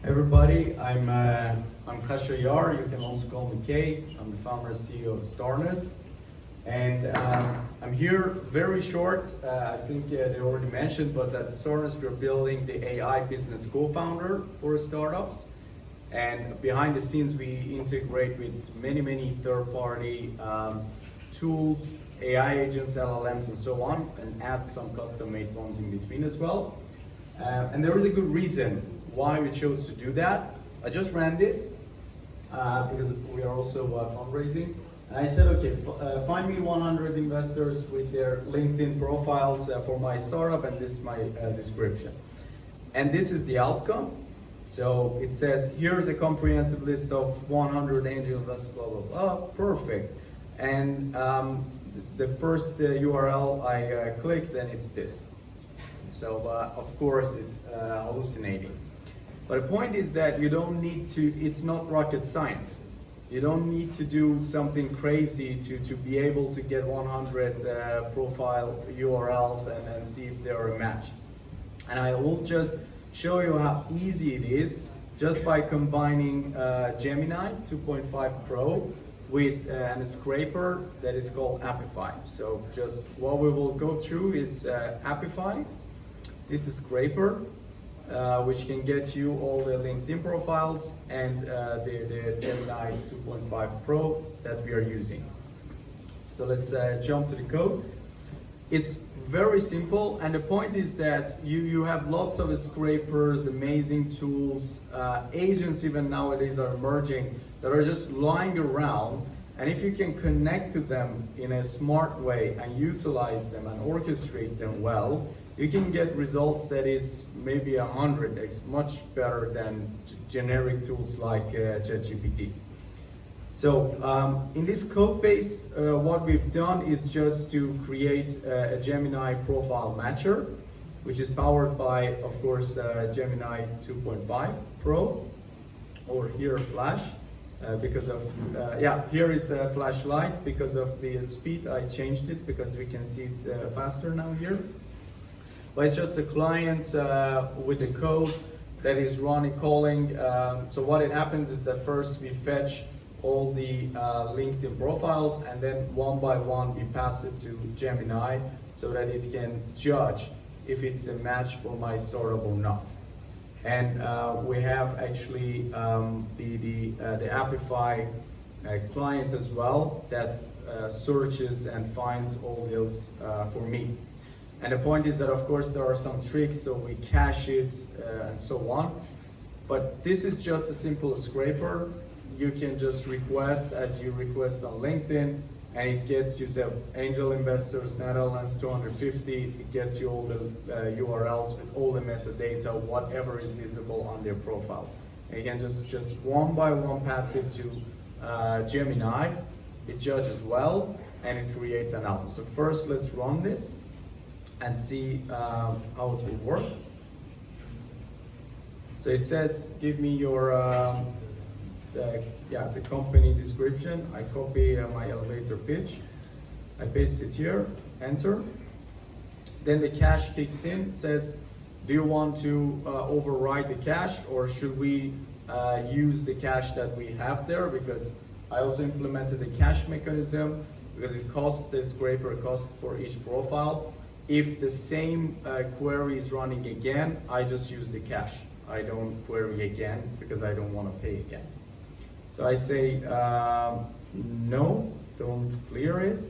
Everybody, I'm Khashayar. You can also call me K. I'm the founder and CEO of Starnus, and I'm here very short. I think they already mentioned, but at Starnus we're building the AI business co-founder for startups, and behind the scenes we integrate with many third-party tools, AI agents, LLMs, and so on, and add some custom-made ones in between as well. And there is a good reason why we chose to do that. I just ran this because we are also fundraising. And I said, okay, find me 100 investors with their LinkedIn profiles for my startup, and this is my description. And this is the outcome. So it says, here's a comprehensive list of 100 angel investors, blah, blah, blah. Perfect. And the first URL I clicked, and it's this. So of course it's hallucinating. But the point is that you don't need to, it's not rocket science. You don't need to do something crazy to be able to get 100 profile URLs and see if they're a match. And I will just show you how easy it is just by combining Gemini 2.5 Pro with a scraper that is called Apify. So just what we will go through is Apify. This is scraper, which can get you all the LinkedIn profiles and the Gemini 2.5 Pro that we are using. So let's jump to the code. It's very simple, and the point is that you have lots of scrapers, amazing tools, agents even nowadays are emerging that are just lying around, and if you can connect to them in a smart way and utilize them and orchestrate them well, you can get results that is maybe 100x much better than generic tools like ChatGPT. So in this code base, what we've done is just to create a Gemini profile matcher, which is powered by, of course, Gemini 2.5 Pro, or here Flash, because of, here is a flashlight. Because of the speed, I changed it because we can see it's faster now here. But it's just a client with the code that is running, calling. So what it happens is that first we fetch all the LinkedIn profiles, and then one by one we pass it to Gemini so that it can judge if it's a match for my startup or not. And we have actually the Apify client as well that searches and finds all those for me. And the point is that, of course, there are some tricks, so we cache it and so on. But this is just a simple scraper. You can just request as you request on LinkedIn, and it gets you angel investors, Netherlands 250. It gets you all the URLs with all the metadata, whatever is visible on their profiles. And you can just one by one pass it to Gemini. It judges well, and it creates an output. So first, let's run this and see how it will work. So it says, give me your the company description. I copy my elevator pitch. I paste it here, enter. Then the cache kicks in, says, do you want to override the cache, or should we use the cache that we have there? Because I also implemented a cache mechanism because it costs, the scraper costs for each profile. If the same query is running again, I just use the cache. I don't query again because I don't want to pay again. So I say, no, don't clear it.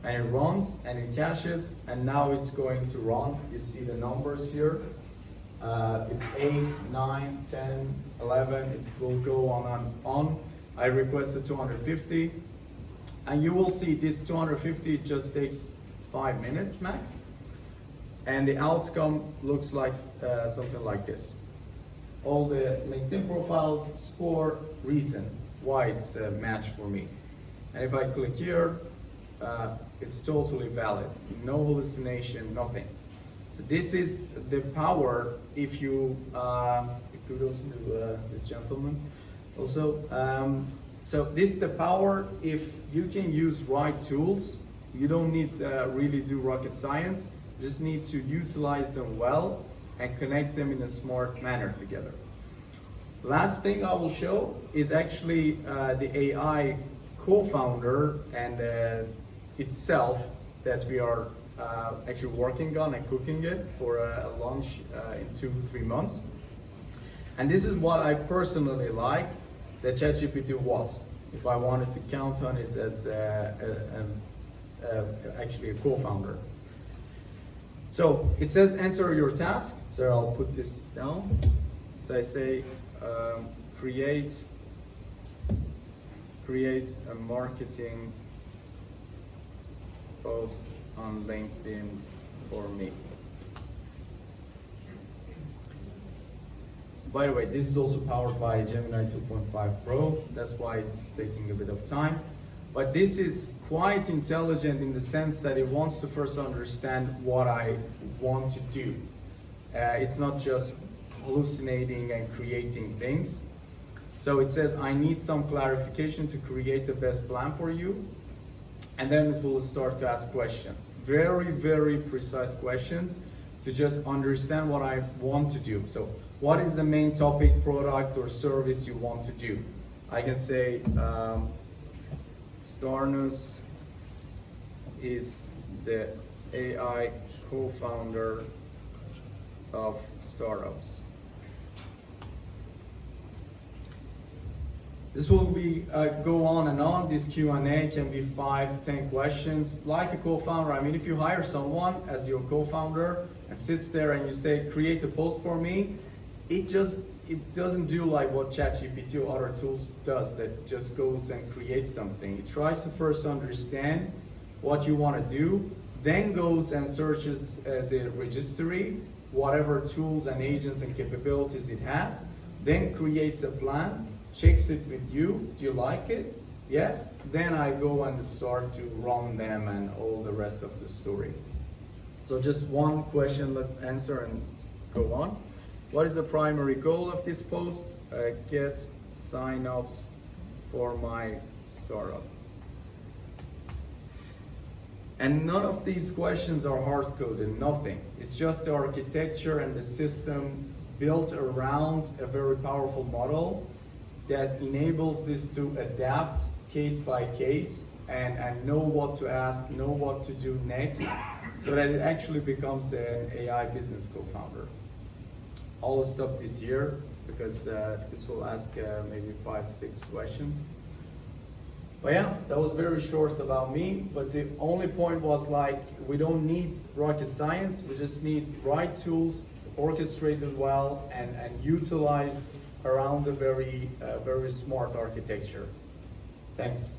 And it runs and it caches, and now it's going to run. You see the numbers here. It's 8, 9, 10, 11. It will go on and on. I requested 250. And you will see this 250 just takes 5 minutes max. And the outcome looks like something like this. All the LinkedIn profiles, score, reason why it's a match for me. And if I click here, it's totally valid. No hallucination, nothing. So this is the power if you, kudos to this gentleman also. So this is the power if you can use right tools. You don't need really do rocket science. Just need to utilize them well and connect them in a smart manner together. Last thing I will show is actually the AI co-founder and itself that we are actually working on and cooking it for a launch in 2-3 months. And this is what I personally like that ChatGPT was, if I wanted to count on it as actually a co-founder. So it says enter your task. So I'll put this down. So I say create a marketing post on LinkedIn for me. By the way, this is also powered by Gemini 2.5 Pro. That's why it's taking a bit of time. But this is quite intelligent in the sense that it wants to first understand what I want to do. It's not just hallucinating and creating things. So it says, I need some clarification to create the best plan for you. And then it will start to ask questions. Very, very precise questions to just understand what I want to do. So what is the main topic, product, or service you want to do? I can say, Starnus is the AI co-founder of startups. This will be go on and on. This Q&A can be 5-10 questions. Like a co-founder, I mean, if you hire someone as your co-founder and sits there and you say, create a post for me, it doesn't do like what ChatGPT or other tools does, that just goes and creates something. It tries to first understand what you want to do, then goes and searches the registry, whatever tools and agents and capabilities it has, then creates a plan, checks it with you. Do you like it? Yes. Then I go and start to run them and all the rest of the story. So just one question, let's answer and go on. What is the primary goal of this post? Get sign-ups for my startup. And none of these questions are hard-coded, nothing. It's just the architecture and the system built around a very powerful model that enables this to adapt case by case and know what to ask, know what to do next, so that it actually becomes an AI business co-founder. I'll stop this year because this will ask maybe 5-6 questions. But yeah, that was very short about me, but the only point was like, we don't need rocket science, we just need right tools, orchestrated well, and utilized around a very smart architecture. Thanks.